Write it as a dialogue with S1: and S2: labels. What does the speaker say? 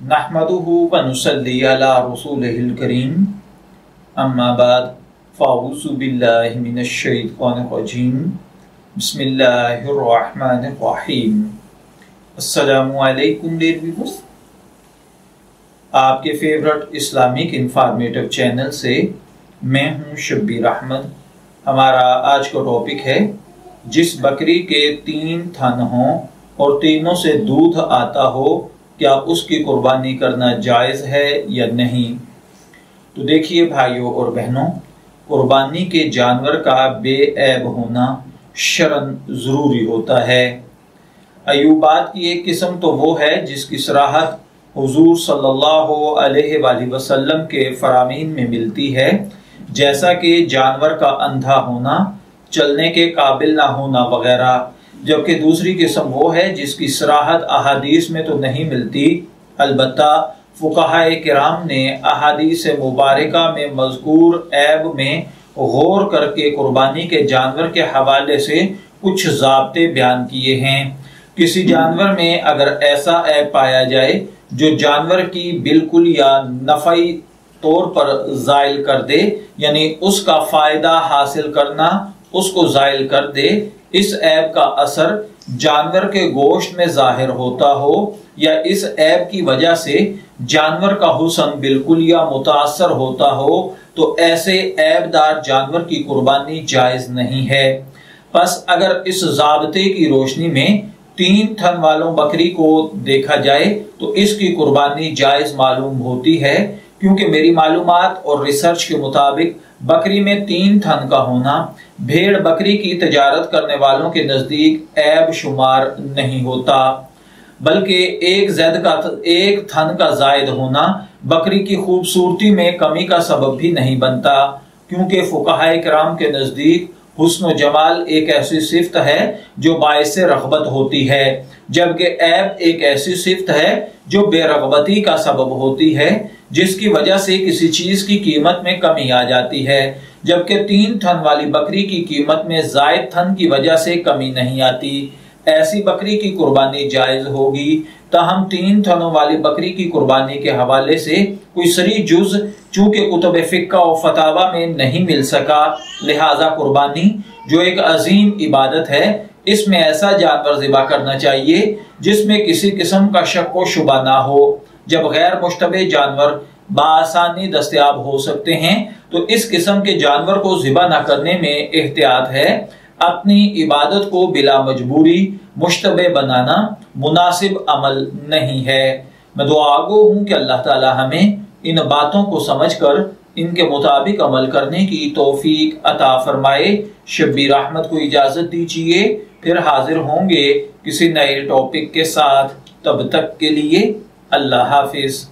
S1: नहमदुहु व नुसल्ली अला रसूलिहिल करीम अम्मा बाद फ़अऊज़ु बिल्लाहि मिनश शैतानिर रजीम बिस्मिल्लाहिर रहमानिर रहीम। अस्सलामु अलैकुम डियर व्यूअर्स, आपके फेवरेट इस्लामिक इंफॉर्मेटिव चैनल से मैं हूं शब्बीर अहमद। हमारा आज का टॉपिक है जिस बकरी के 3 थन हों और तीनों से दूध आता हो, क्या उसकी कुर्बानी करना जायज़ है या नहीं। तो देखिए भाइयों और बहनों, कुर्बानी के जानवर का बेऐब होना शरन ज़रूरी होता है। अयूबात की एक किस्म तो वो है जिसकी सराहत हुजूर सल्लल्लाहु अलैहि वसल्लम के फरामीन में मिलती है, जैसा कि जानवर का अंधा होना, चलने के काबिल ना होना वगैरह। जबकि दूसरी किस्म वो है जिसकी सराहत अहादीस में तो नहीं मिलती, अलबत्ता फुक़हाए किराम ने अहादीस मुबारका में मज़कूर ऐब में गौर करके कुर्बानी के जानवर के हवाले से कुछ ज़ाब्ते बयान किए हैं। किसी जानवर में अगर ऐसा ऐब पाया जाए जो जानवर की बिल्कुल या नफ़ई तौर पर ज़ाइल कर दे, यानी उसका फ़ायदा हासिल करना उसको ज़ाइल कर दे, इस ऐब का असर जानवर के गोश्त में जाहिर होता हो या इस ऐब की वजह से जानवर का हुस्न बिल्कुल या मुतासर होता हो, तो ऐसे ऐबदार जानवर की कुर्बानी जायज़ नहीं है। बस अगर इस ज़ाब्ते की रोशनी में 3 थन वालों बकरी को देखा जाए तो इसकी कुर्बानी जायज़ मालूम होती है, क्योंकि मेरी मालूमात और रिसर्च के मुताबिक बकरी में 3 थन का होना भेड़ बकरी की तजारत करने वालों के नजदीक ऐब शुमार नहीं होता, बल्कि एक थन का जायद होना बकरी की खूबसूरती में कमी का सबब भी नहीं बनता, क्योंकि फुक़हाए किराम के नजदीक हुस्न जमाल एक ऐसी सिफ्त है जो बाइस रग़बत होती है, जबकि ऐब एक ऐसी सिफ्त है जो बेरग़बती का सबब होती है, जिसकी वजह से किसी चीज की कीमत में कमी आ जाती है। जबकि 3 थन वाली बकरी की कीमत में जायद थन की वजह से कमी नहीं आती। ऐसी बकरी की कुर्बानी जायज होगी। ताहम 3 थनों वाली बकरी की कुर्बानी के हवाले से कोई सरी जुज चूंकि कुतुब फिक्का और फतावा में नहीं मिल सका, लिहाजा कुर्बानी जो एक अजीम इबादत है, इसमें ऐसा जानवर ज़िबा करना चाहिए जिसमें किसी किस्म का शक व शुबा ना हो। जब गैर मुश्तबे जानवर बासानी दस्तयाब हो सकते हैं, तो इस किस्म के जानवर को ज़िबा न करने में एहतियात है। अपनी इबादत को बिला मजबूरी मुश्तबे बनाना मुनासिब अमल नहीं है। मैं दुआगो हूँ कि अल्लाह ताला हमें इन बातों को समझकर इनके मुताबिक अमल करने की तौफीक अता फरमाए। शब्बीर अहमद को इजाज़त दीजिए, फिर हाजिर होंगे किसी नए टॉपिक के साथ। तब तक के लिए अल्लाह हाफिज।